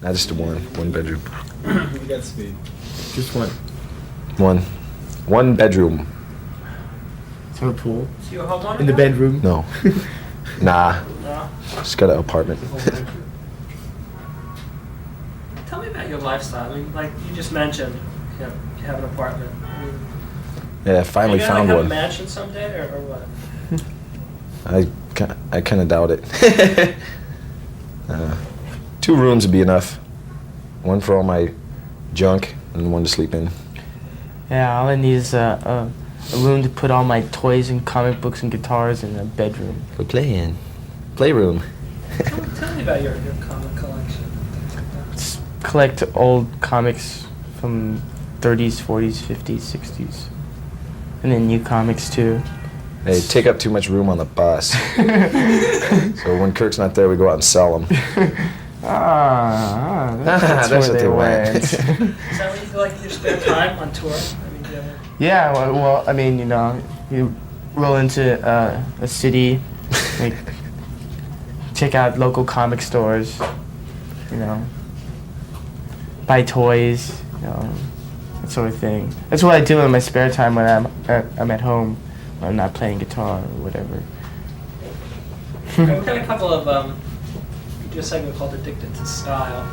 Not just one bedroom. You got speed. Just one. One bedroom. Is there a pool? So you a homeowner? In the bedroom? No. Nah. No. Just got an apartment. Tell me about your lifestyle. I mean, like you just mentioned, you know, you have an apartment. I mean, Yeah, I finally are you gonna, found like, have one. a mansion someday, or what? I kind of doubt it. 2 rooms would be enough. One for all my junk and one to sleep in. Yeah, all I need is a room to put all my toys and comic books and guitars and a bedroom. Go play in. Playroom. Tell me about your comic collection. Things like that. Just collect old comics from 30s, 40s, 50s, 60s. And then new comics too. They take up too much room on the bus. So when Kirk's not there, we go out and sell them. That's That's where what they went. Is that what you do, like in your spare time on tour? I mean, do you ever... Yeah, well, I mean, you know, you roll into a city, like, check out local comic stores, you know, buy toys, you know, that sort of thing. That's what I do in my spare time when I'm at home, when I'm not playing guitar or whatever. We've got a couple of, we do a segment called Addicted to Style,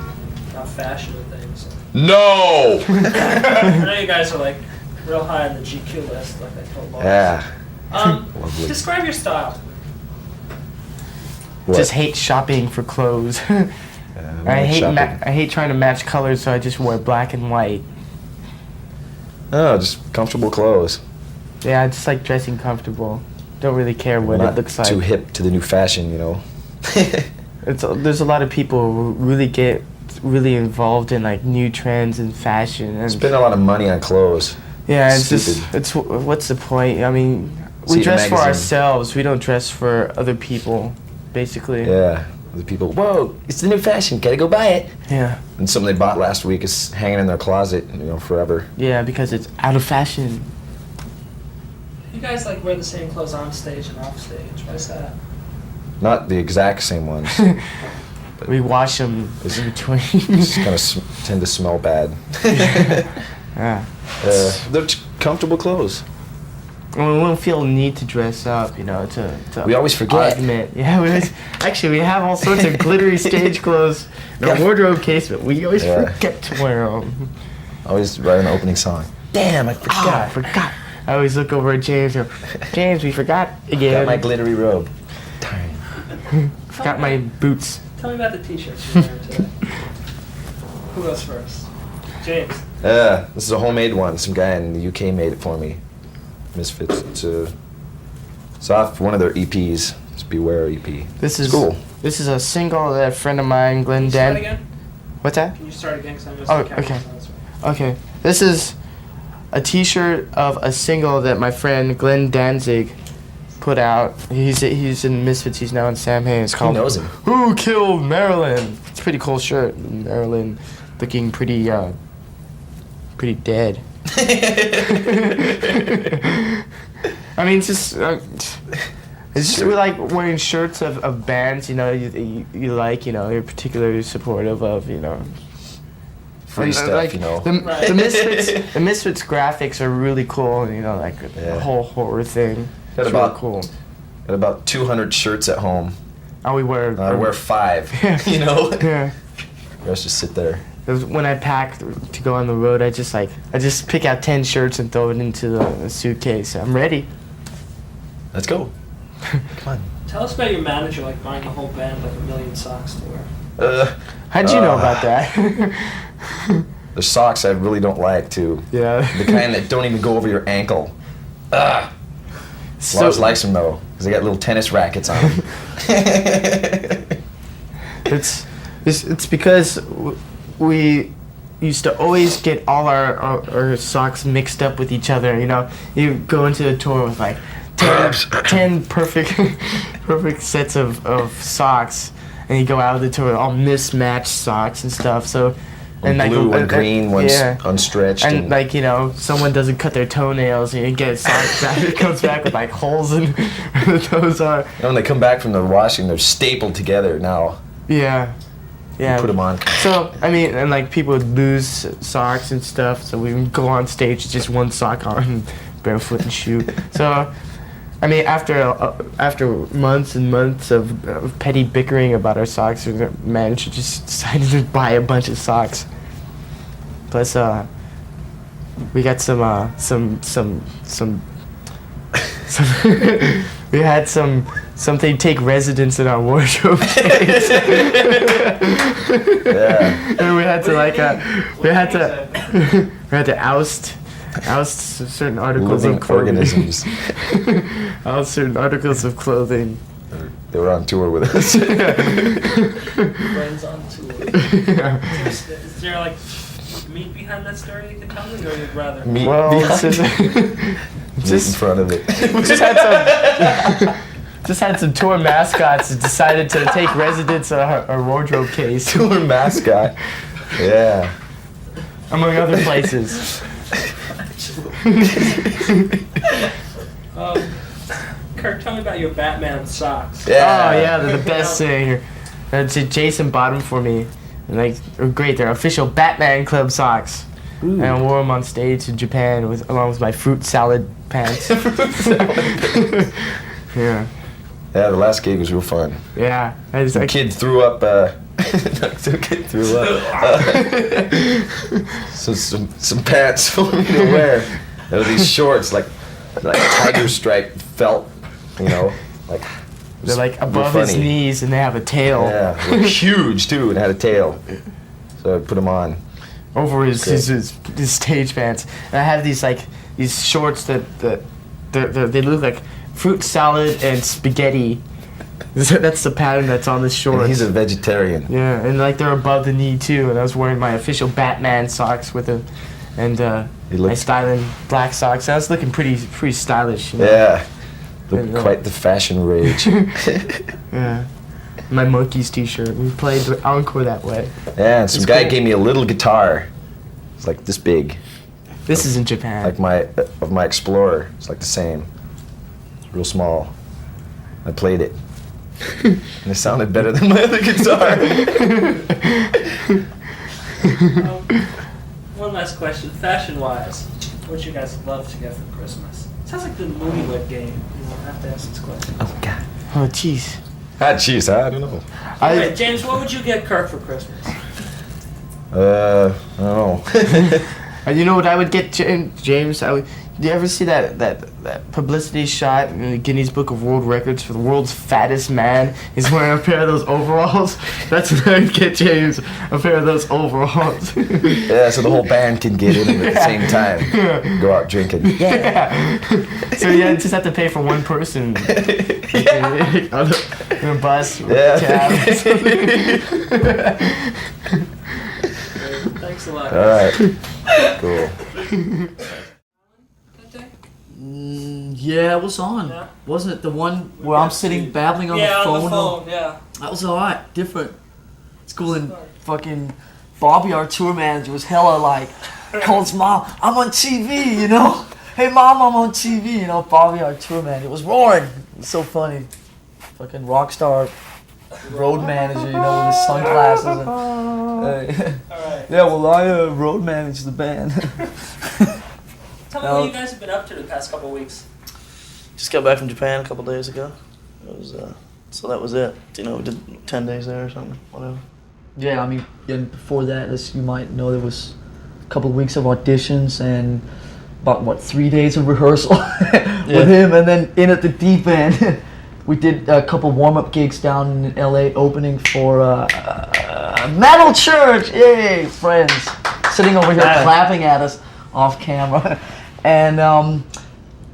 about fashion and things. No! I know you guys are like real high on the GQ list, like I told Lars. Yeah. Lovely. Describe your style. What? Just hate shopping for clothes. I'm I not hate shopping. I hate trying to match colors, so I just wear black and white. Oh, just comfortable clothes. Yeah, I just like dressing comfortable. Don't really care what Not it looks like. too hip to the new fashion, you know. There's a lot of people who really get really involved in like new trends and fashion and Spend a lot of money on clothes. yeah, it's Stupid. just it's what's the point? I mean, See we the dress for magazine. ourselves. We don't dress for other people, basically. Yeah. The people, whoa, it's the new fashion, gotta go buy it. Yeah. And something they bought last week is hanging in their closet, you know, forever. Yeah, because it's out of fashion. You guys like wear the same clothes on stage and off stage. Why is that? Not the exact same ones. We wash them It's- in between. Just kind of tend to smell bad. Yeah. They're comfortable clothes. And we don't feel the need to dress up, you know, to We always forget. augment. Yeah, we have all sorts of glittery stage clothes in our Yeah. wardrobe case, but we always Yeah. forget to wear them. Always write an opening song. Damn, I forgot. I forgot. I always look over at James and go, James, we forgot again. Got my glittery robe. Darn. Forgot my boots. Tell me about the t-shirts you're wearing today. Who goes first? James. This is a homemade one. Some guy in the UK made it for me. Misfits. It's off one of their EPs. It's Beware EP. This is It's cool. This is a single that a friend of mine, Glenn Can you start Dan. again? What's that? Can you start again? Because I missed Oh, the camera, okay. so that's right. Okay. This is a T-shirt of a single that my friend Glenn Danzig put out. He's in Misfits. He's now in Sam Hain. It's Who called knows him? Who Killed Marilyn? It's a pretty cool shirt. Marilyn looking pretty dead. I mean, it's just we like wearing shirts of bands, you know, you like, you know, you're particularly supportive of, you know. Free And, stuff, like, you know. Right. The Misfits graphics are really cool, you know, like Yeah. the whole horror thing. Got It's about- really cool. Got about 200 shirts at home. And we wear. I wear 5. You know. Yeah. The rest just sit there. 'Cause when I pack to go on the road, I just pick out 10 shirts and throw it into the suitcase. I'm ready. Let's go. Come on. Tell us about your manager, like buying the whole band like 1,000,000 socks to wear. How'd you know about that? The socks I really don't like too. Yeah. The kind that don't even go over your ankle. Ugh. So- Lars likes them though, because they got little tennis rackets on them. It's because we used to always get all our socks mixed up with each other. You know, you go into a tour with like 10 perfect sets of socks, and you go out of the tour with all mismatched socks and stuff. So. One like, blue, one green, one's yeah. unstretched. And like, you know, someone doesn't cut their toenails and you get socks back, it comes back with like holes in where the toes are. when they come back from the washing, they're stapled together now. Yeah. Yeah. Put them on. So, I mean, and like people would lose socks and stuff, so we would go on stage with just one sock on, barefoot and shoot. So, I mean, after months and months of petty bickering about our socks, we managed to just decided to buy a bunch of socks. Plus, we got some we had something take residence in our wardrobe case. Yeah. And we had to we had to oust certain articles Living of clothing. organisms. Oust certain articles of clothing. They were on tour with us. Friends on tour. Is there like meat behind that story you can tell me, or you'd rather? Meat Well, behind- just in front of it. just had some tour mascots that decided to take residence in our wardrobe case, Tour mascot. Yeah. among other places. Kirk, tell me about your Batman socks. Yeah. Oh yeah, they're the best thing. Jason bought them for me. And they're great. They're official Batman Club socks. Ooh. And I wore them on stage in Japan along with my fruit salad pants. Yeah. Yeah, the last gig was real fun. Yeah. Some kid threw up. Some kid threw up. So some pants for me to wear. There were these shorts like tiger stripe felt, like. They're like real above his funny. knees and they have a tail. Yeah, they were huge too, and had a tail. So I put them on. Over his Great. stage pants. And I have these shorts that they look like fruit salad and spaghetti. That's the pattern that's on this shorts. And he's a vegetarian. Yeah, and they're above the knee too. And I was wearing my official Batman socks with them, and He my looked- styling black socks. I was looking pretty stylish. You know? Yeah. Looked And, quite the fashion rage. Yeah. My Monkeys t-shirt. We played the encore that way. Yeah, and some It's guy cool. gave me a little guitar. It's like this big, This is in Japan. like my Explorer. It's like the same. It's real small. I played it, and it sounded better than my other guitar. One last question, fashion-wise, what you guys love to get for Christmas? Sounds like the Mooneywood game. I have to ask this question. Oh God. Oh jeez. Jeez, I don't know. All right, James, what would you get Kirk for Christmas? I don't know. You know what I would get, James? Do you ever see that publicity shot in the Guinness Book of World Records for the world's fattest man? He's wearing a pair of those overalls. That's what I would get James, a pair of those overalls. Yeah, so the whole band can get in at the same time. Go out drinking. Yeah. So you just have to pay for one person. In a bus or Yeah. cab or something. Thanks a lot. All right. Cool. That day? Yeah, it was on. Yeah. Wasn't it the one where I'm sitting babbling on Yeah, the phone? on the phone, yeah. That was alright, different. It's cool. And fucking Bobby, our tour manager, was hella like, calls mom, I'm on TV, you know? Hey mom, I'm on TV, you know? Bobby, our tour manager, was roaring. It was so funny. Fucking rock star road manager, you know, with his sunglasses. And, Alright. yeah, well, I road manage the band. Tell me what you guys have been up to the past couple weeks. Just got back from Japan a couple days ago. It was so that was it. You know, we did 10 days there or something, whatever. Yeah, I mean, and before that, as you might know, there was a couple of weeks of auditions and about 3 days of rehearsal with him, and then in at the deep end. We did a couple warm-up gigs down in LA, opening for Metal Church. Yay, friends! Sitting over here clapping at us off camera, and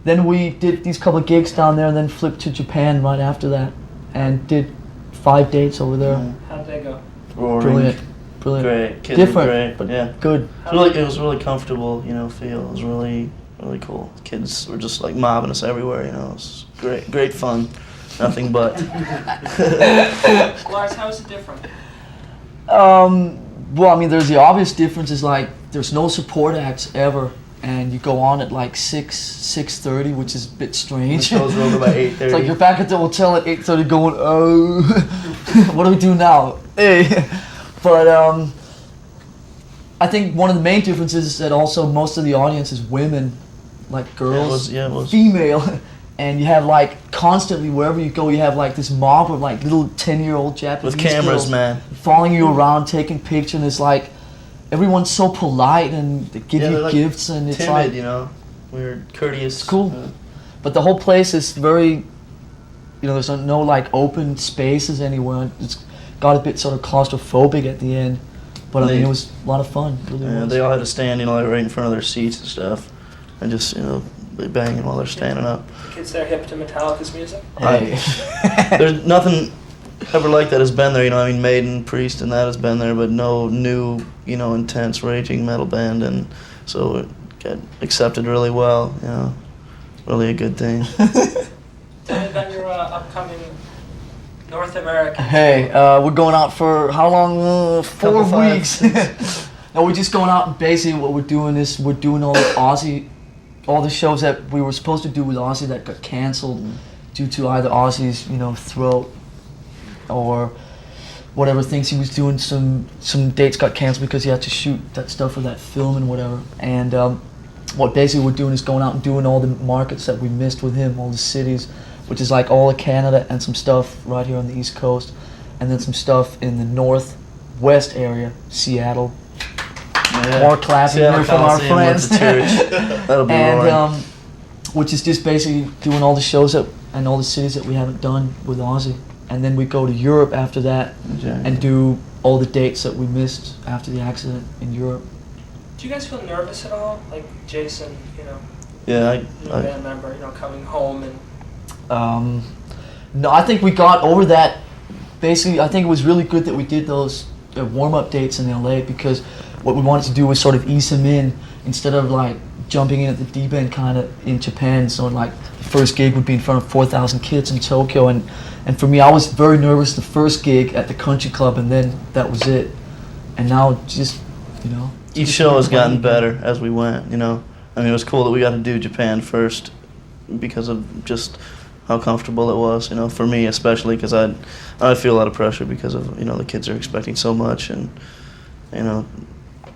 then we did these couple of gigs down there, and then flipped to Japan right after that, and did 5 dates over there. How'd they go? Brilliant. Great. Kids Different, were great, but yeah. good. It was really comfortable, you know, feel. It was really cool. Kids were just like mobbing us everywhere, you know. It was great fun. Nothing but. Lars, how is it different? Well, I mean, there's the obvious differences, like there's no support acts ever, and you go on at like 6:30, which is a bit The strange. shows were over by 8:30. It's like you're back at the hotel at 8:30 going, oh, what do we do now? Hey. But I think one of the main differences is that also most of the audience is women, like girls, it was. female, and you have like constantly wherever you go, you have like this mob of like little 10-year-old Japanese With cameras, girls man. following you around, taking pictures, and it's like everyone's so polite and they give Yeah, you they're, like, gifts, and it's Timid, like you know. We're courteous. it's cool. But the whole place is very, you know, there's no like open spaces anywhere. It's got a bit sort of claustrophobic at the end, but I mean it was a lot of fun. It really Yeah, was. they all had to stand, you know, like right in front of their seats and stuff, and just, you know, be banging while they're standing up. The kids there hip to Metallica's music? Hey. There's nothing ever like that has been there, you know. I mean, Maiden, Priest, and that has been there, but no new, you know, intense raging metal band, and so it got accepted really well. You know, really a good thing. Tell me about your upcoming North American. Hey, we're going out for how long? 4 Couple, 5, weeks. 6. No, we're just going out, and basically what we're doing is we're doing all the shows that we were supposed to do with Ozzy that got canceled due to either Ozzy's, you know, throat or whatever things he was doing. Some dates got canceled because he had to shoot that stuff for that film and whatever. And what basically we're doing is going out and doing all the markets that we missed with him, all the cities, which is like all of Canada and some stuff right here on the East Coast, and then some stuff in the Northwest area, Seattle. Yeah. More clapping Seattle there from our Coliseum with friends. the church. That'll be roaring. And which is just basically doing all the shows and all the cities that we haven't done with Ozzy. And then we go to Europe after that and do all the dates that we missed after the accident in Europe. Do you guys feel nervous at all? Like Jason, you know, Yeah, your band member, you know, coming home and... No, I think we got over that. Basically, I think it was really good that we did those warm-up dates in LA, because what we wanted to do was sort of ease him in instead of like jumping in at the deep end kind of in Japan. So like the first gig would be in front of 4,000 kids in Tokyo, and for me, I was very nervous the first gig at the country club, and then that was it. And now just, you know, each show has gotten better as we went, you know. I mean, it was cool that we got to do Japan first because of just how comfortable it was, you know, for me especially, because I feel a lot of pressure because of, you know, the kids are expecting so much, and, you know,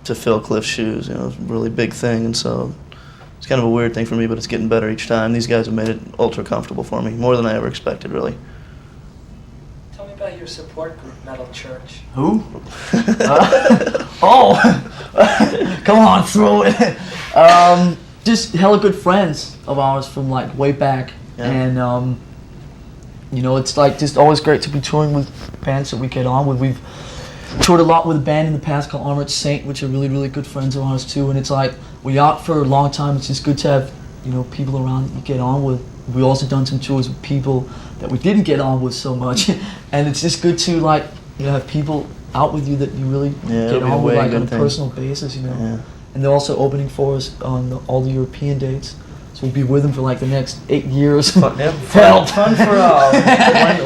to fill Cliff's shoes, you know, it's a really big thing, and so it's kind of a weird thing for me, but it's getting better each time. These guys have made it ultra comfortable for me, more than I ever expected, really. Tell me about your support group, Metal Church. Who? Come on, throw it. Just hella good friends of ours from like way back, and you know, it's like just always great to be touring with bands that we get on with. We've toured a lot with a band in the past called Armored Saint, which are really, really good friends of ours too. And it's like we're out for a long time. It's just good to have, you know, people around that you get on with. We also done some tours with people that we didn't get on with so much, and it's just good to like, you know, have people out with you that you really get on with like on a personal basis, you know. Yeah. And they're also opening for us on all the European dates. So we'll be with them for like the next 8 years. Fun for all.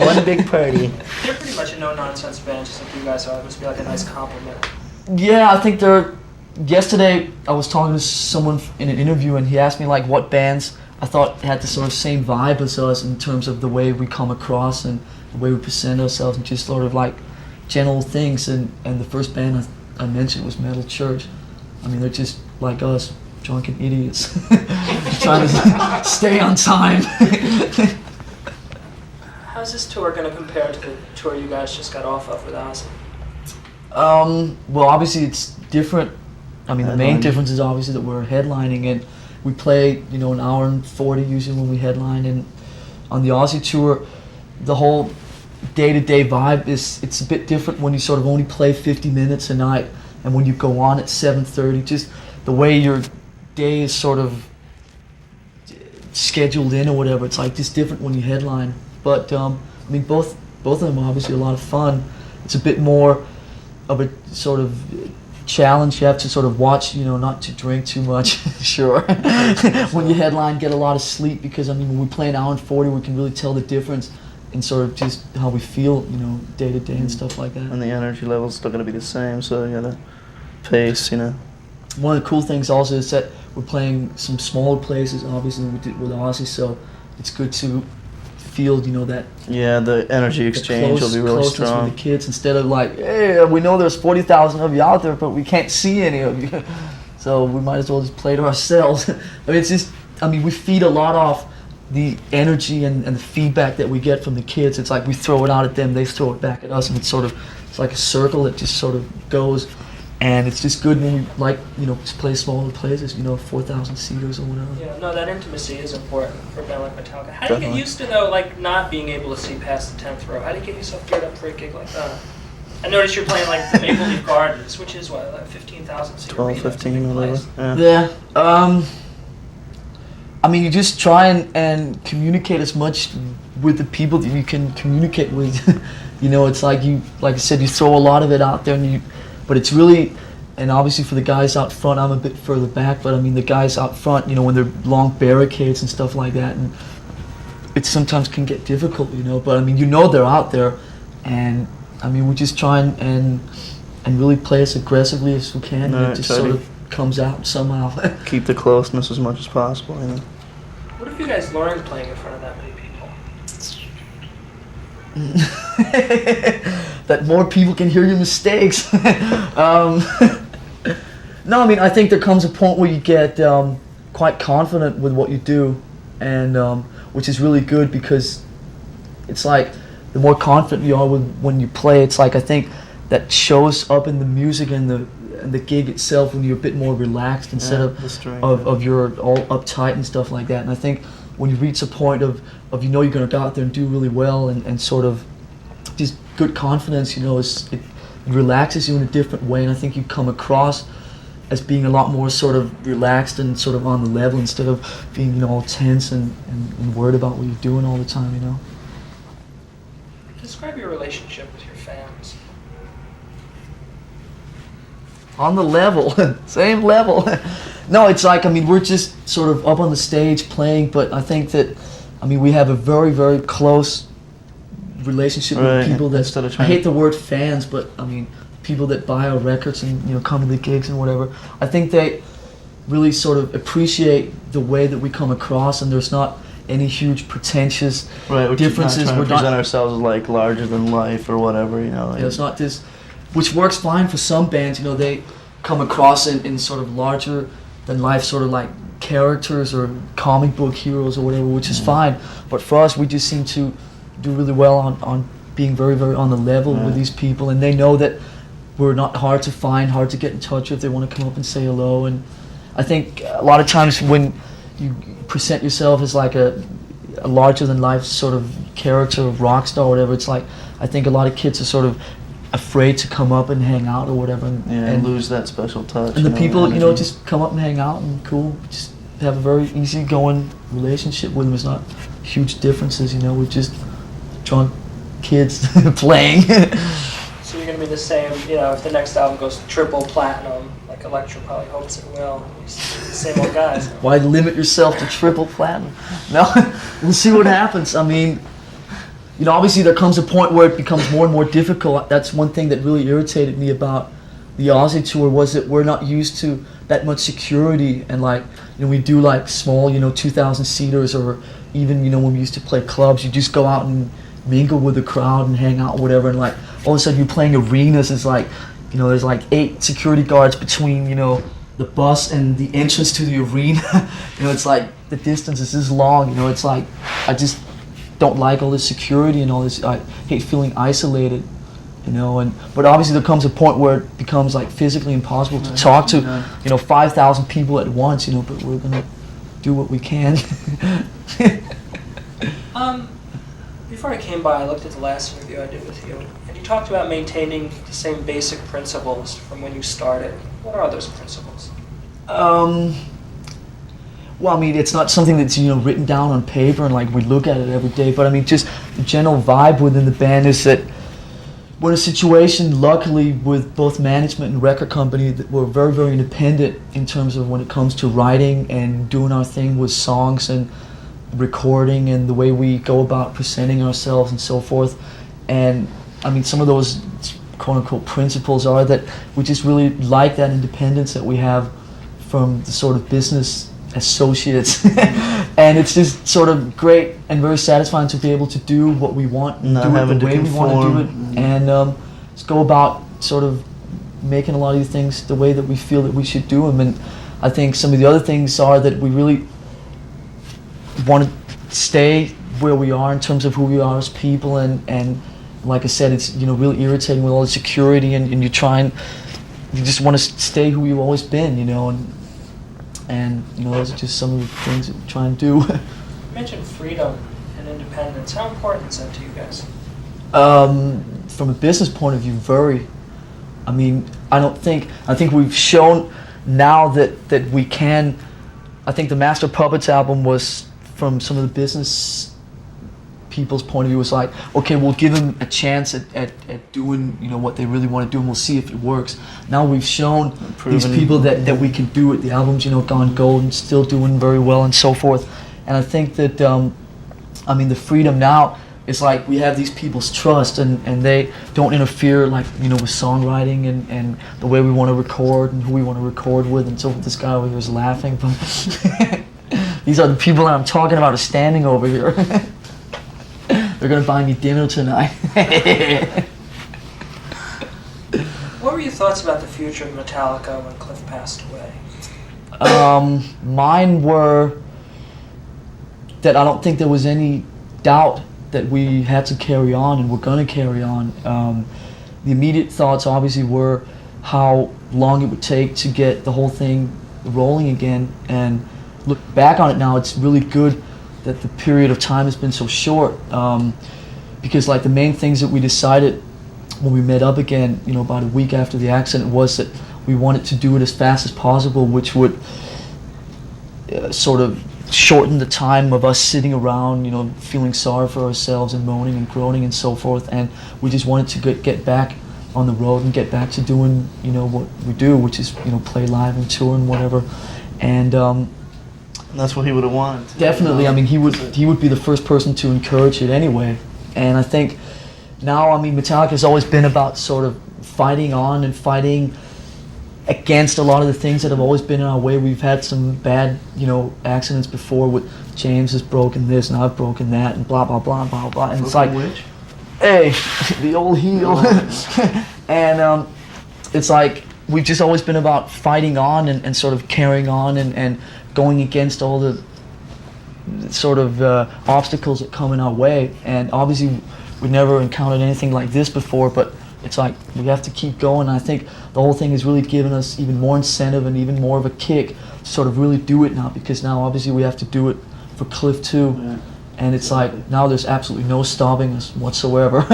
one big party. They're pretty much a no-nonsense band, just like you guys are. It must be like a nice compliment. Yeah, I think they're... Yesterday, I was talking to someone in an interview, and he asked me like what bands I thought had the sort of same vibe as us in terms of the way we come across and the way we present ourselves, and just sort of like general things. And the first band I mentioned was Metal Church. I mean, they're just like us, drunken idiots, trying to stay on time. How's this tour going to compare to the tour you guys just got off of with Ozzy? Well, obviously it's different. I mean, the main difference is obviously that we're headlining, and we play, you know, 1 hour and 40 usually when we headline. And on the Ozzy tour, the whole day-to-day vibe it's a bit different when you sort of only play 50 minutes a night, and when you go on at 7:30, just the way your day is sort of scheduled in or whatever, it's like just different when you headline. But I mean, both of them are obviously a lot of fun. It's a bit more of a sort of challenge. You have to sort of watch, you know, not to drink too much. Sure. When you headline, get a lot of sleep, because I mean, when we play 1 hour and 40, we can really tell the difference in sort of just how we feel, you know, day to day and stuff like that. And the energy level's still going to be the same, so you gotta pace, you know. One of the cool things also is that we're playing some smaller places, obviously, than we did with Ozzy, so it's good to feel, you know, that Yeah, the energy exchange will be really closeness strong. with the kids, instead of like, hey, we know there's 40,000 of you out there, but we can't see any of you. So we might as well just play to ourselves. I mean, it's just, I mean, we feed a lot off the energy and the feedback that we get from the kids. It's like we throw it out at them, they throw it back at us, and it's sort of, it's like a circle that just sort of goes. And it's just good when we, like, you know, just play smaller places, you know, 4,000 seaters or whatever. Yeah, no, that intimacy is important for a band like Metallica. How do you get Definitely. used to, though, like, not being able to see past the 10th row? How do you get yourself geared up for a gig like that? I noticed you're playing, like, the Maple Leaf Gardens, which is, what, like 15,000 seat 12, arena. It's a 15, big whatever. place. Yeah. Yeah. I mean, you just try and communicate as much with the people that you can communicate with. You know, it's like you, like I said, you throw a lot of it out there, but it's really, and obviously for the guys out front, I'm a bit further back, but I mean the guys out front, you know, when they're long barricades and stuff like that, and it sometimes can get difficult, you know. But I mean, you know, they're out there, and I mean, we just try and really play as aggressively as we can, and Right, it just try sort to- of comes out somehow. Keep the closeness as much as possible, you know. What have you guys learned playing in front of that many people? That more people can hear your mistakes. No, I mean, I think there comes a point where you get quite confident with what you do, and which is really good, because it's like the more confident you are when you play, it's like, I think that shows up in the music and the gig itself, when you're a bit more relaxed instead Yeah, of the strength, of you're all uptight and stuff like that. And I think when you reach a point of you know you're going to go out there and do really well, and sort of just good confidence, you know, it relaxes you in a different way, and I think you come across as being a lot more sort of relaxed and sort of on the level, instead of being, you know, all tense and worried about what you're doing all the time, you know. Describe your relationship with your fans. On the level, same level. No, it's like, I mean, we're just sort of up on the stage playing, but I think that, I mean, we have a very, very close relationship Right, with people that, instead of I trying hate the word fans, but I mean, people that buy our records and, you know, come to the gigs and whatever. I think they really sort of appreciate the way that we come across, and there's not any huge pretentious Right, we're differences. not trying We're to not- present ourselves as like larger than life or whatever, you know. You know, it's not this, which works fine for some bands. You know, they come across in sort of larger than life, sort of like characters or comic book heroes or whatever, which is fine. But for us, we just seem to do really well on being very, very on the level with these people, and they know that we're not hard to find, hard to get in touch with. They want to come up and say hello. And I think a lot of times when you present yourself as like a larger than life sort of character, rock star or whatever, it's like, I think a lot of kids are sort of afraid to come up and hang out or whatever, and lose that special touch. and the people, you know, energy. just come up and hang out and cool, just have a very easygoing relationship with them. It's not huge differences, you know. We're just drunk kids playing. So you're going to be the same, you know, if the next album goes triple platinum, like Elektra probably hopes it will. It's the same old guys. Why limit yourself to triple platinum? No, we'll see what happens. I mean, you know, obviously there comes a point where it becomes more and more difficult. That's one thing that really irritated me about the Aussie tour, was that we're not used to that much security, and like, you know, we do like small, you know, 2,000 seaters, or even, you know, when we used to play clubs, you just go out and mingle with the crowd and hang out or whatever, and like all of a sudden you're playing arenas. It's like, you know, there's like 8 security guards between, you know, the bus and the entrance to the arena. You know, it's like the distance is this long. You know, it's like, I just don't like all this security and all this. I hate feeling isolated, you know. And but obviously there comes a point where it becomes like physically impossible to talk to, you know, 5,000 people at once, you know. But we're gonna do what we can. Before I came by, I looked at the last interview I did with you, and you talked about maintaining the same basic principles from when you started. What are those principles? Well, I mean, it's not something that's, you know, written down on paper and like we look at it every day, but I mean, just the general vibe within the band is that we're in a situation, luckily, with both management and record company, that we're very, very independent in terms of when it comes to writing and doing our thing with songs and recording and the way we go about presenting ourselves and so forth. And I mean, some of those quote-unquote principles are that we just really like that independence that we have from the sort of business associates, and it's just sort of great and very satisfying to be able to do what we want, and Not do it having the to way we want to do it, conform. and just go about sort of making a lot of these things the way that we feel that we should do them. And I think some of the other things are that we really want to stay where we are in terms of who we are as people, and like I said, it's, you know, really irritating with all the security, and you just want to stay who you've always been, you know, and you know, those are just some of the things that we try and do. You mentioned freedom and independence. How important is that to you guys? From a business point of view, very. I mean, I think we've shown now that we can. I think the Master Puppets album was, from some of the business people's point of view, was like, okay, we'll give them a chance at doing, you know, what they really want to do, and we'll see if it works. Now we've shown these Proven. people that we can do it. The album's, you know, gone gold and still doing very well and so forth. And I think that, I mean, the freedom now is like we have these people's trust, and they don't interfere, like, you know, with songwriting and the way we want to record and who we want to record with. And so this guy over here is laughing, but these are the people that I'm talking about are standing over here. They're gonna buy me dinner tonight. What were your thoughts about the future of Metallica when Cliff passed away? Mine were that I don't think there was any doubt that we had to carry on and we're gonna carry on. The immediate thoughts obviously were how long it would take to get the whole thing rolling again, and look back on it now, it's really good that the period of time has been so short, because like the main things that we decided when we met up again, you know, about a week after the accident, was that we wanted to do it as fast as possible, which would sort of shorten the time of us sitting around, you know, feeling sorry for ourselves and moaning and groaning and so forth. And we just wanted to get back on the road and get back to doing, you know, what we do, which is, you know, play live and tour and whatever. And That's what he would have wanted. definitely, I mean, he would be the first person to encourage it anyway. And I think now, I mean, Metallica has always been about sort of fighting on and fighting against a lot of the things that have always been in our way. We've had some bad, you know, accidents before, with James has broken this and I've broken that and blah, blah, blah, blah, blah. And it's like, Which? hey, the old heel. And it's like, we've just always been about fighting on and sort of carrying on and going against all the sort of obstacles that come in our way. And obviously we've never encountered anything like this before, but it's like we have to keep going. I think the whole thing has really given us even more incentive and even more of a kick to sort of really do it now, because now obviously we have to do it for Cliff too. Yeah. And it's like now there's absolutely no stopping us whatsoever.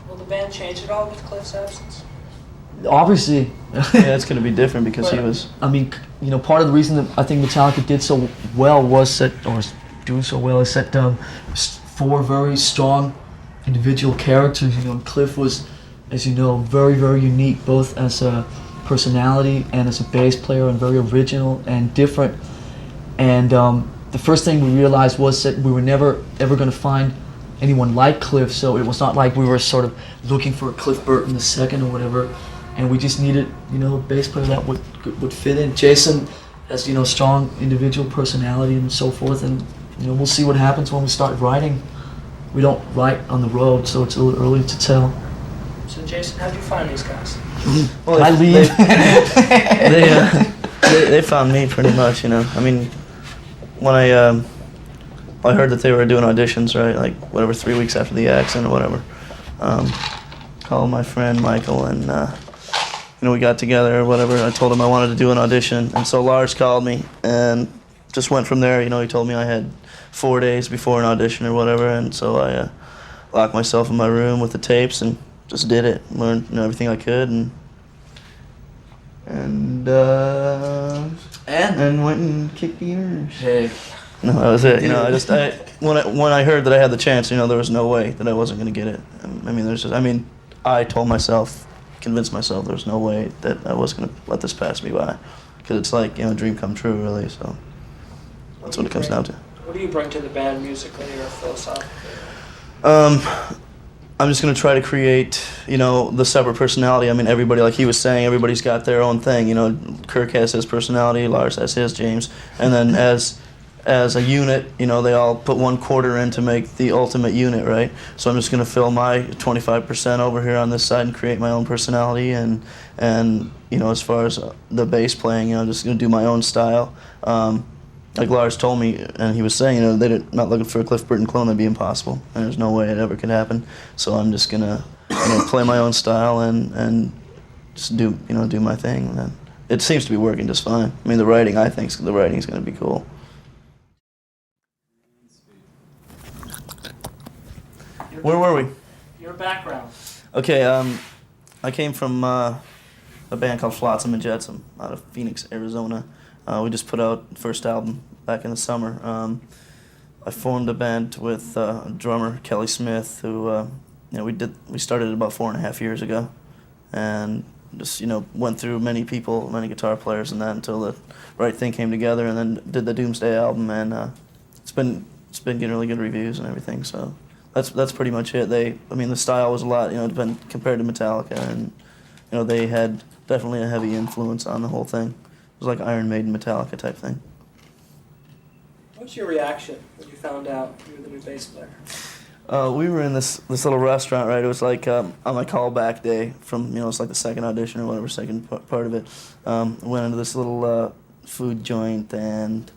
Will the band change at all with Cliff's absence? Obviously. Yeah, it's going to be different because he was. I mean, you know, part of the reason that I think Metallica did so well was that, or is doing so well, is that four very strong individual characters. You know, Cliff was, as you know, very, very unique, both as a personality and as a bass player, and very original and different. And the first thing we realized was that we were never ever going to find anyone like Cliff, so it was not like we were sort of looking for a Cliff Burton II or whatever, and we just needed, you know, a bass player that would fit in. Jason has, you know, strong individual personality and so forth, and, you know, we'll see what happens when we start writing. We don't write on the road, so it's a little early to tell. So Jason, how'd you find these guys? Well, I leave. They found me pretty much, you know. I mean, when I heard that they were doing auditions, right, like whatever, 3 weeks after the accident or whatever, called my friend Michael, and you know, we got together or whatever. I told him I wanted to do an audition, and so Lars called me and just went from there. You know, he told me I had 4 days before an audition or whatever, and so I locked myself in my room with the tapes and just did it, learned, you know, everything I could, and went and kicked the ears. Hey. No, that was it. You know, when I heard that I had the chance, you know, there was no way that I wasn't going to get it. I mean, I told myself, convinced myself, there was no way that I was going to let this pass me by, because it's like, you know, a dream come true, really. So that's what it comes down to. What do you bring to the band musically or philosophically? I'm just gonna try to create, you know, the separate personality. I mean, everybody, like he was saying, everybody's got their own thing. You know, Kirk has his personality, Lars has his, James, and then as a unit, you know, they all put 1/4 in to make the ultimate unit, right? So I'm just gonna fill my 25% over here on this side and create my own personality, and you know, as far as the bass playing, you know, I'm just gonna do my own style. Like Lars told me, and he was saying, you know, they're not looking for a Cliff Burton clone. That'd be impossible, and there's no way it ever could happen. So I'm just gonna, you know, play my own style and just do my thing. And it seems to be working just fine. I mean, I think the writing's gonna be cool. Where were we? Your background. Okay, I came from a band called Flotsam and Jetsam out of Phoenix, Arizona. We just put out the first album back in the summer. I formed a band with drummer Kelly Smith, who you know, we started about 4.5 years ago, and just, you know, went through many people, many guitar players, and that until the right thing came together, and then did the Doomsday album, and it's been getting really good reviews and everything. So that's pretty much it. I mean, the style was a lot, you know, compared to Metallica, and you know, they had definitely a heavy influence on the whole thing. It was like Iron Maiden, Metallica type thing. What's your reaction when you found out you were the new bass player? We were in this little restaurant, right? It was like on my callback day from, you know, it's like the second audition or whatever, second part of it. Went into this little food joint, and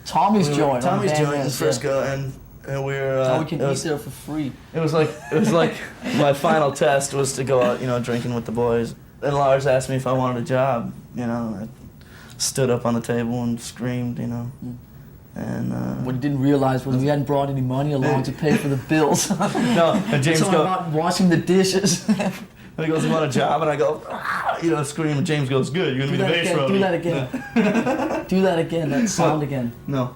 Tommy's joint. Tommy's on Van joint in Ness, Frisco, and we were. so we can eat there for free. It was like my final test was to go out, you know, drinking with the boys. And Lars asked me if I wanted a job, you know. I stood up on the table and screamed, you know. And What he didn't realize was we hadn't brought any money along to pay for the bills. no, and James so I'm goes, out washing the dishes. and he goes, "You want a job?" And I go, "Ah," you know, scream. And James goes, "Good, you're gonna be the bass roadie." Do that again. Do that again. That sound again. No.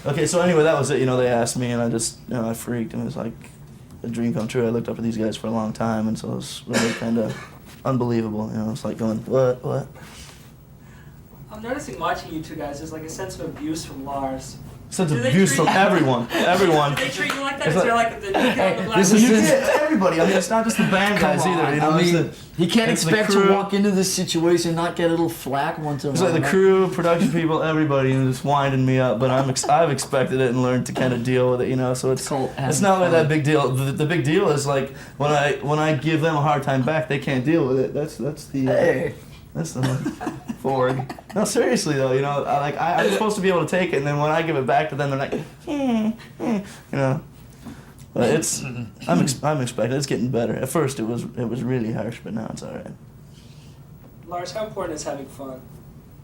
Okay, so anyway, that was it. You know, they asked me, and I just, you know, I freaked, and it was like a dream come true. I looked up at these guys for a long time, and so it was really kind of unbelievable. You know, it's like going, what? I'm noticing watching you two guys, there's like a sense of abuse from Lars. Sense of Do they abuse treat from you- everyone. Do they treat you like that? It's Is there like- like the new kid on the block? this is his- Everybody. I mean, it's not just the band guys Come on, either. You know, I mean, it's he can't it's the expect crew. to walk into this situation and not get a little flack once in a It's while. like the crew, production people, everybody, and just winding me up. But I've expected it and learned to kind of deal with it, you know. So it's called it's having not really fun. that big deal. The big deal is like when I give them a hard time back, they can't deal with it. That's the Hey. that's the Ford. No, seriously though, you know, I'm supposed to be able to take it, and then when I give it back to them, they're like, you know. But I'm expecting it's getting better. At first, it was really harsh, but now it's all right. Lars, how important is having fun?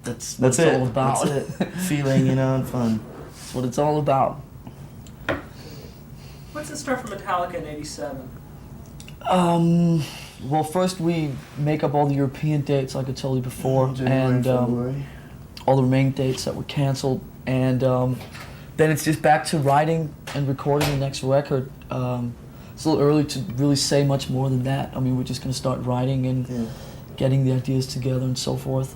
That's That's what it. it's all about. That's it. Feeling, you know, and fun. That's what it's all about. What's in store for Metallica in '87? Well, first we make up all the European dates, like I told you before, and all the remaining dates that were canceled, and then it's just back to writing and recording the next record. It's a little early to really say much more than that. I mean, we're just going to start writing and getting the ideas together and so forth.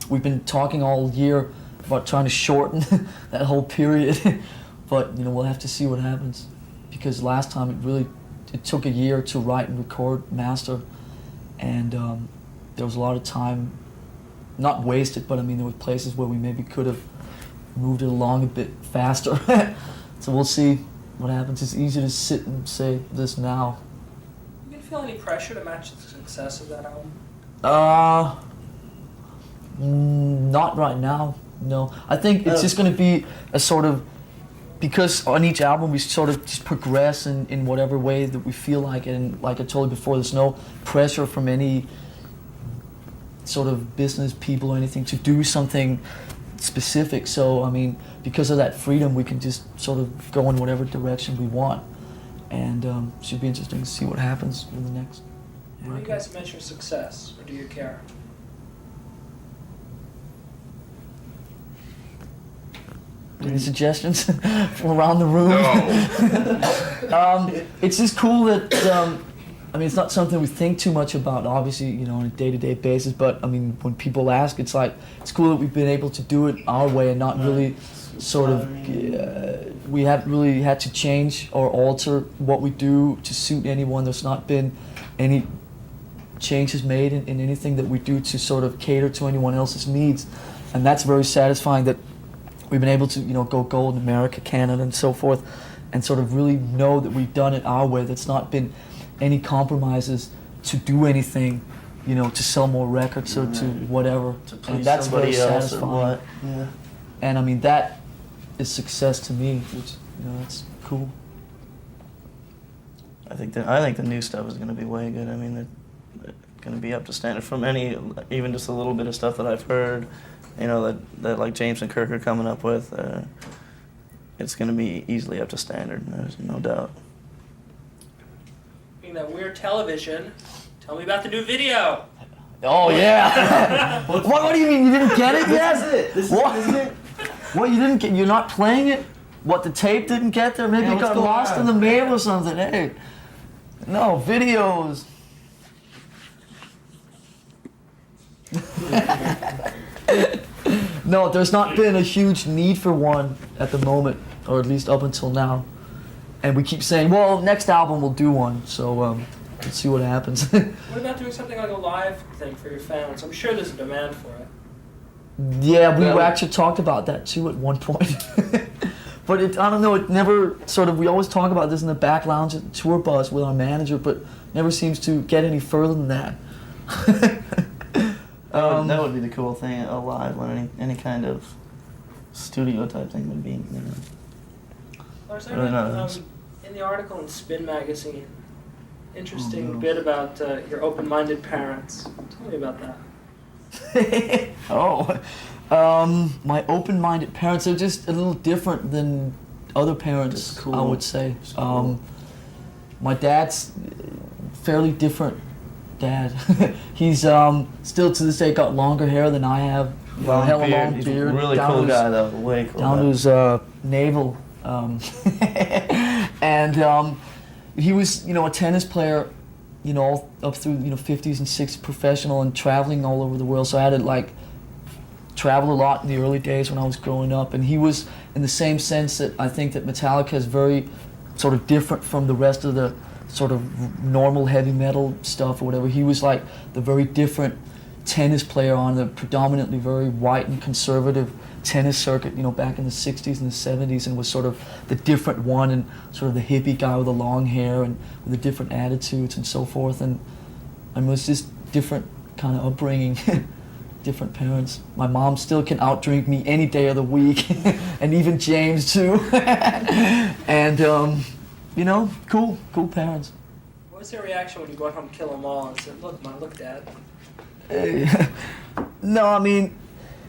We've been talking all year about trying to shorten that whole period, but you know, we'll have to see what happens, because last time it took a year to write and record, master, and there was a lot of time not wasted, but I mean, there were places where we maybe could have moved it along a bit faster. So we'll see what happens. It's easy to sit and say this now. You feel any pressure to match the success of that album? Not right now, no. I think it's just going to be a sort of, because on each album we sort of just progress in whatever way that we feel like, and like I told you before, there's no pressure from any sort of business people or anything to do something specific. So I mean, because of that freedom, we can just sort of go in whatever direction we want, and should be interesting to see what happens in the next How do you guys measure success, or do you care? Any suggestions from around the room? No. It's just cool that I mean, it's not something we think too much about, obviously, you know, on a day-to-day basis. But I mean, when people ask, it's like it's cool that we've been able to do it our way and not really sort of. We haven't really had to change or alter what we do to suit anyone. There's not been any changes made in anything that we do to sort of cater to anyone else's needs, and that's very satisfying. That we've been able to, you know, go gold in America, Canada, and so forth, and sort of really know that we've done it our way. That's not been any compromises to do anything, you know, to sell more records or to whatever. To And please that's very somebody else or satisfying. what? Yeah. And I mean, that is success to me, which, you know, that's cool. I think the new stuff is going to be way good. I mean, they're going to be up to standard from even just a little bit of stuff that I've heard, you know, that like James and Kirk are coming up with. It's going to be easily up to standard. There's no doubt. Being that weird television, tell me about the new video. Oh yeah. What do you mean you didn't get it yet? This What? is it. What, you didn't get? You're not playing it? What, the tape didn't get there? Maybe Yeah, it what's got going lost on? in the mail or something. Hey, no videos. No, there's not been a huge need for one at the moment, or at least up until now. And we keep saying, well, next album we'll do one. So let's see what happens. What about doing something like a live thing for your fans? I'm sure there's a demand for it. Yeah, we Yeah. actually talked about that too at one point. But I don't know, it never sort of, we always talk about this in the back lounge at the tour bus with our manager, but never seems to get any further than that. That would be the cool thing, a live one, any kind of studio type thing would be, you know. Lars, I Really read nice. in the article in Spin Magazine, interesting Oh, no. bit about your open-minded parents. Tell me about that. My open-minded parents are just a little different than other parents, Just cool. I would say. Just cool. My dad's fairly different dad. He's still to this day got longer hair than I have. You know, hella long He's beard. a really down cool to his- guy though, way cool. down to guy. his navel, and he was, you know, a tennis player, you know, all up through, you know, 50s and 60s, professional and traveling all over the world. So I had to like travel a lot in the early days when I was growing up, and he was in the same sense that I think that Metallica is very sort of different from the rest of the sort of normal heavy metal stuff or whatever. He was like the very different tennis player on the predominantly very white and conservative tennis circuit, you know, back in the 60s and the 70s, and was sort of the different one and sort of the hippie guy with the long hair and with the different attitudes and so forth. And it was just different kind of upbringing, different parents. My mom still can outdrink me any day of the week, and even James too. And you know, cool parents. What was their reaction when you brought home Kill 'Em All and said, look, Dad? No, I mean,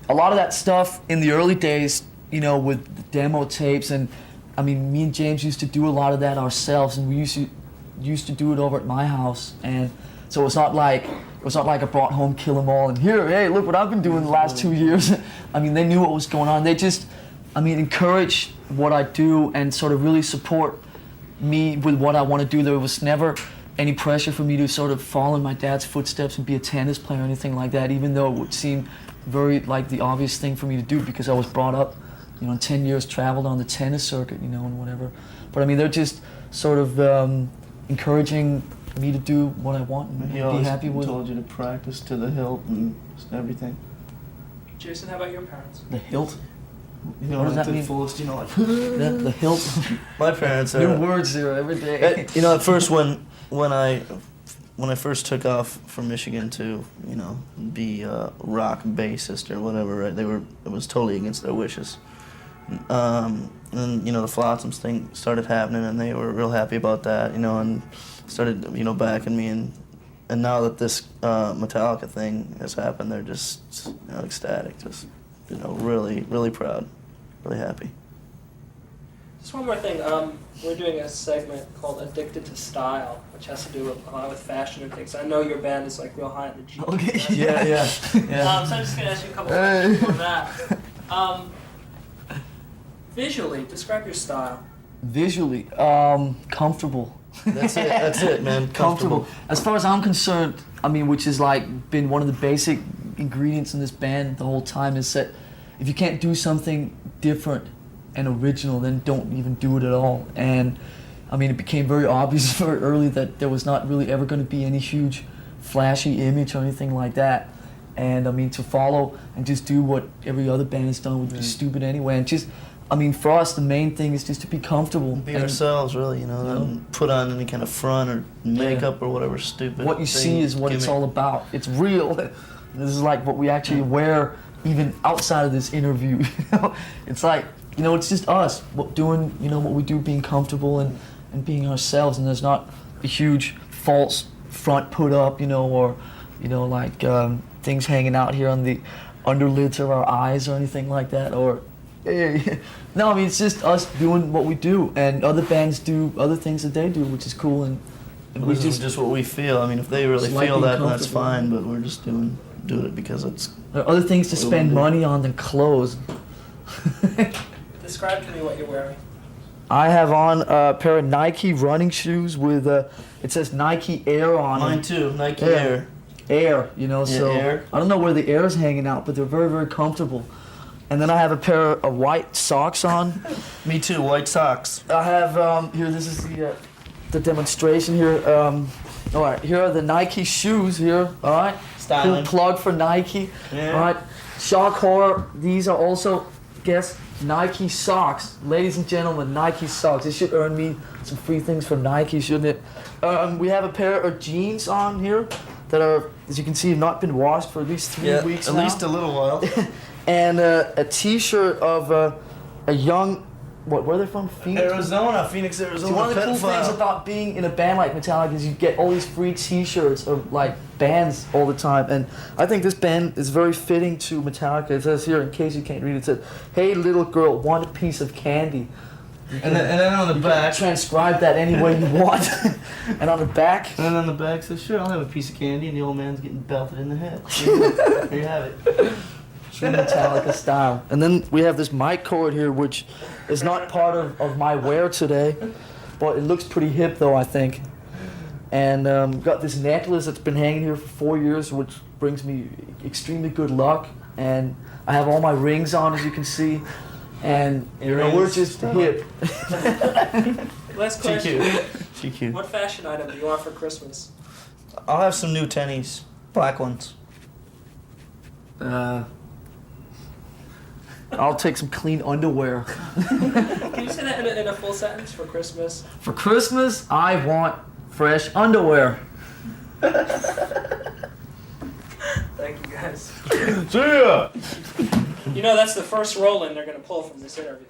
a lot of that stuff in the early days, you know, with the demo tapes, and I mean, me and James used to do a lot of that ourselves, and we used to do it over at my house, and so it's not like I brought home Kill 'Em All and here, hey, look what I've been doing the last 2 years. I mean, they knew what was going on. They just, I mean, encourage what I do and sort of really support me with what I want to do. There was never any pressure for me to sort of follow in my dad's footsteps and be a tennis player or anything like that, even though it would seem very like the obvious thing for me to do because I was brought up, you know, in 10 years traveled on the tennis circuit, you know, and whatever. But I mean, they're just sort of encouraging me to do what I want and He be always happy with told you to practice to the hilt and just everything. Jason, how about your parents? the hilt. You know, What does like that the mean? fullest, you know, like. The hilt. My parents are. New words there every day. You know, at first when I first took off from Michigan to, you know, be a rock bassist or whatever, right? It was totally against their wishes. And you know, the Flotsam's thing started happening, and they were real happy about that, you know, and started, you know, backing me, and now that this Metallica thing has happened, they're just, you know, ecstatic, just, you know, really proud, really happy. Just one more thing. We're doing a segment called Addicted to Style, which has to do with, a lot with fashion and things. I know your band is like real high in the G. Okay. right? Yeah. So I'm just going to ask you a couple questions on that. Visually, describe your style. Visually, comfortable. That's it. That's it, man. Comfortable. As far as I'm concerned, I mean, which is like been one of the basic ingredients in this band the whole time, is that if you can't do something different and original, then don't even do it at all. And I mean, it became very obvious very early that there was not really ever going to be any huge flashy image or anything like that. And I mean, to follow and just do what every other band has done would be stupid anyway. And just, I mean, for us, the main thing is just to be comfortable. Be and ourselves, really, you know, not put on any kind of front or makeup or whatever stupid what you see is what it's gimmick. all about. It's real. This is like what we actually wear even outside of this interview. You know? It's like, you know, it's just us doing, you know, what we do, being comfortable and being ourselves. And there's not a huge false front put up, you know, or, you know, like things hanging out here on the underlids of our eyes or anything like that. Or no, I mean, it's just us doing what we do, and other bands do other things that they do, which is cool. And we This is just what we feel. I mean, if they really It's like feel being that, then that's comfortable. fine. But we're just doing it because it's. there are other things to spend money on than clothes. Describe to me what you're wearing. I have on a pair of Nike running shoes with it says Nike Air on Mine them. too. Nike Yeah. Air. Air, you know, Yeah, so Air. I don't know where the air is hanging out, but they're very, very comfortable. And then I have a pair of white socks on. Me too. White socks. I have here. This is the demonstration here. All right, here are the Nike shoes here. All right, Styling. cool plug for Nike. Yeah. All right, shock horror. These are also, guess, Nike socks, ladies and gentlemen. Nike socks. This should earn me some free things from Nike, shouldn't it? We have a pair of jeans on here that are, as you can see, have not been washed for at least 3 weeks at now. least a little while. And a T-shirt of a young, where are they from? Phoenix. Arizona, Phoenix, Arizona. See, one of the cool things about being in a band like Metallica is you get all these free T-shirts of like bands all the time, and I think this band is very fitting to Metallica. It says here, in case you can't read it, it says, "Hey little girl, want a piece of candy?" And then on the You back. can transcribe that any way you want. And on the back, And then on the back says, "Sure, I'll have a piece of candy," and the old man's getting belted in the head. There you have it. true Metallica style. And then we have this mic cord here, which is not part of my wear today, but it looks pretty hip though, I think. And got this necklace that's been hanging here for 4 years, which brings me extremely good luck. And I have all my rings on, as you can see. And you know, we're just hip. Last question. GQ. What fashion item do you want for Christmas? I'll have some new tennies. Black ones. I'll take some clean underwear. Can you say that in a full sentence for Christmas? For Christmas, I want fresh underwear. Thank you guys. See ya! You know that's the first roll-in they're going to pull from this interview.